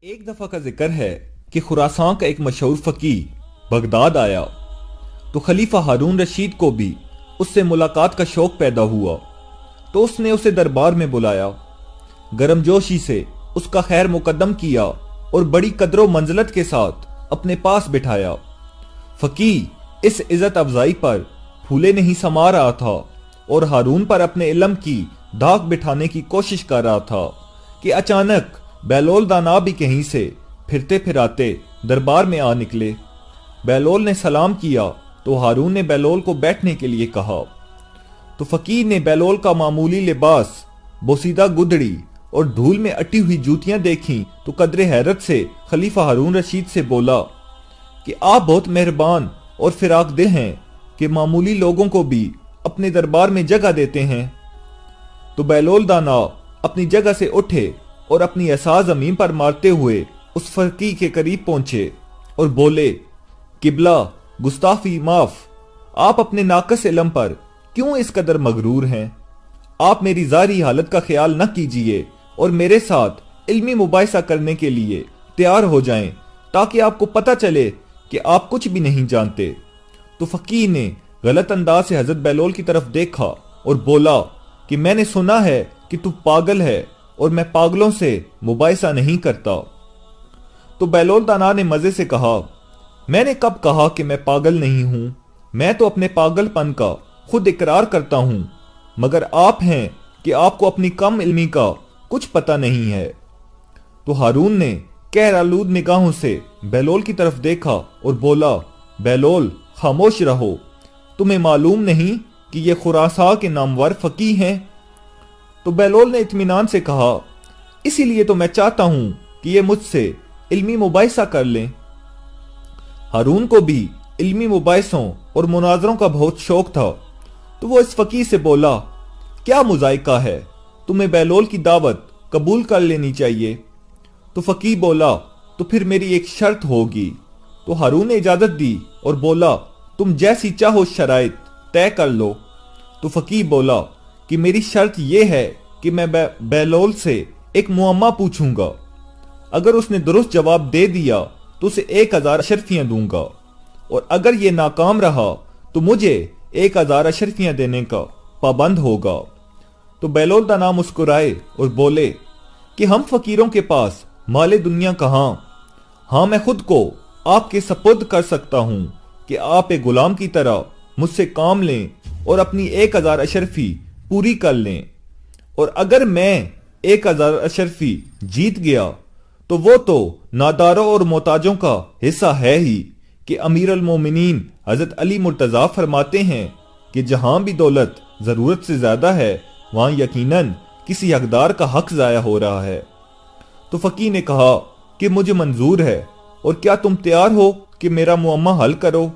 ایک دفعہ کا ذکر ہے کہ خراسان کا ایک مشہور فقیہ بغداد آیا تو خلیفہ ہارون رشید کو بھی اس سے ملاقات کا شوق پیدا ہوا تو اس نے اسے دربار میں بلایا، گرم جوشی سے اس کا خیر مقدم کیا اور بڑی قدر و منزلت کے ساتھ اپنے پاس بٹھایا۔ فقیہ اس عزت افزائی پر پھولے نہیں سما رہا تھا اور ہارون پر اپنے علم کی داغ بٹھانے کی کوشش کر رہا تھا کہ اچانک بہلول دانا بھی کہیں سے پھرتے پھراتے دربار میں آ نکلے۔ بہلول نے سلام کیا تو ہارون نے بہلول کو بیٹھنے کے لیے کہا تو فقیہ نے بہلول کا معمولی لباس، بوسیدہ گدڑی اور دھول میں اٹی ہوئی جوتیاں دیکھیں تو قدر حیرت سے خلیفہ ہارون رشید سے بولا کہ آپ بہت مہربان اور فراق دل ہیں کہ معمولی لوگوں کو بھی اپنے دربار میں جگہ دیتے ہیں۔ تو بہلول دانا اپنی جگہ سے اٹھے اور اپنی عصا زمین پر مارتے ہوئے اس فقیہ کے قریب پہنچے اور بولے، قبلہ گستاخی معاف، آپ اپنے ناقص علم پر کیوں اس قدر مغرور ہیں؟ آپ میری ظاہری حالت کا خیال نہ کیجئے اور میرے ساتھ علمی مباحثہ کرنے کے لیے تیار ہو جائیں تاکہ آپ کو پتہ چلے کہ آپ کچھ بھی نہیں جانتے۔ تو فقیہ نے غلط انداز سے حضرت بہلول کی طرف دیکھا اور بولا کہ میں نے سنا ہے کہ تو پاگل ہے اور میں پاگلوں سے مباحثہ نہیں کرتا۔ تو بہلول دانا نے مزے سے کہا، میں نے کب کہا کہ میں پاگل نہیں ہوں؟ میں تو اپنے پاگل پن کا خود اقرار کرتا ہوں، مگر آپ ہیں کہ آپ کو اپنی کم علمی کا کچھ پتہ نہیں ہے۔ تو ہارون نے قہر آلود نگاہوں سے بہلول کی طرف دیکھا اور بولا، بہلول خاموش رہو، تمہیں معلوم نہیں کہ یہ خراسان کے نامور فقیہ ہیں؟ تو بہلول نے اطمینان سے کہا، اسی لیے تو میں چاہتا ہوں کہ یہ مجھ سے علمی مباحثہ کر لیں۔ ہارون کو بھی علمی مباحثوں اور مناظروں کا بہت شوق تھا تو وہ اس فقیہ سے بولا، کیا مذائقہ ہے، تمہیں بہلول کی دعوت قبول کر لینی چاہیے۔ تو فقیہ بولا، تو پھر میری ایک شرط ہوگی۔ تو ہارون نے اجازت دی اور بولا، تم جیسی چاہو شرائط طے کر لو۔ تو فقیہ بولا کہ میری شرط یہ ہے کہ میں بہلول سے ایک معمہ پوچھوں گا، اگر اس نے درست جواب دے دیا تو اسے 1000 اشرفیاں دوں گا، اور اگر یہ ناکام رہا تو مجھے 1000 اشرفیاں دینے کا پابند ہوگا۔ تو بہلول دانا مسکرائے اور بولے کہ ہم فقیروں کے پاس مال دنیا کہاں، ہاں میں خود کو آپ کے سپرد کر سکتا ہوں کہ آپ ایک غلام کی طرح مجھ سے کام لیں اور اپنی 1000 اشرفی پوری کر لیں، اور اگر میں 1000 اشرفی جیت گیا تو وہ تو ناداروں اور محتاجوں کا حصہ ہے ہی کہ امیر المومنین حضرت علی مرتضیٰ فرماتے ہیں کہ جہاں بھی دولت ضرورت سے زیادہ ہے وہاں یقیناً کسی حقدار کا حق ضائع ہو رہا ہے۔ تو فقیہ نے کہا کہ مجھے منظور ہے، اور کیا تم تیار ہو کہ میرا معمہ حل کرو؟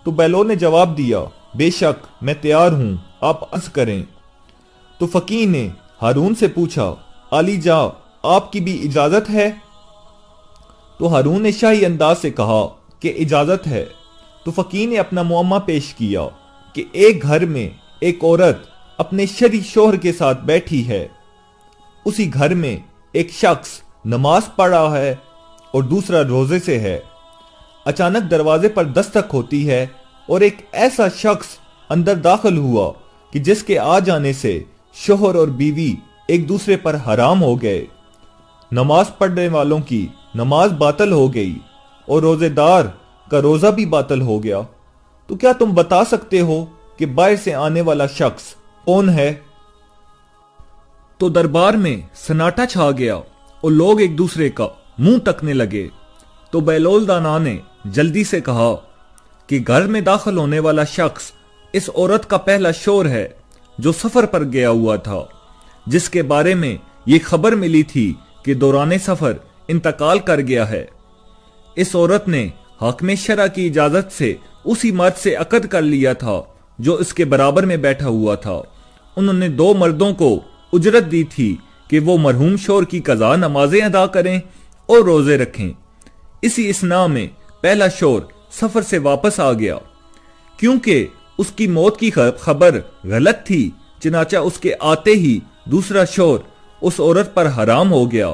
تو بہلول نے جواب دیا، بے شک میں تیار ہوں، آپ عرض کریں۔ تو فقیہ نے ہارون سے پوچھا، علی جاں آپ کی بھی اجازت ہے؟ تو ہارون نے شاہی انداز سے کہا کہ اجازت ہے۔ تو فقیہ نے اپنا معمہ پیش کیا کہ ایک گھر میں ایک عورت اپنے شرعی شوہر کے ساتھ بیٹھی ہے، اسی گھر میں ایک شخص نماز پڑھ رہا ہے اور دوسرا روزے سے ہے۔ اچانک دروازے پر دستک ہوتی ہے اور ایک ایسا شخص اندر داخل ہوا کہ جس کے آ جانے سے شوہر اور بیوی ایک دوسرے پر حرام ہو گئے، نماز پڑھنے والوں کی نماز باطل ہو گئی اور روزے دار کا روزہ بھی باطل ہو گیا۔ تو کیا تم بتا سکتے ہو کہ باہر سے آنے والا شخص کون ہے؟ تو دربار میں سناٹا چھا گیا اور لوگ ایک دوسرے کا منہ تکنے لگے۔ تو بہلول دانا نے جلدی سے کہا کہ گھر میں داخل ہونے والا شخص اس عورت کا پہلا شوہر ہے جو سفر پر گیا ہوا تھا، جس کے بارے میں یہ خبر ملی تھی کہ دوران سفر انتقال کر گیا ہے۔ اس عورت نے حاکم شرع کی اجازت سے اسی مرد سے عقد کر لیا تھا جو اس کے برابر میں بیٹھا ہوا تھا۔ انہوں نے 2 مردوں کو اجرت دی تھی کہ وہ مرحوم شوہر کی قضا نمازیں ادا کریں اور روزے رکھیں۔ اسی اثناء میں پہلا شوہر سفر سے واپس آ گیا، کیونکہ اس کی موت کی خبر غلط تھی، چنانچہ اس کے آتے ہی دوسرا شوہر اس عورت پر حرام ہو گیا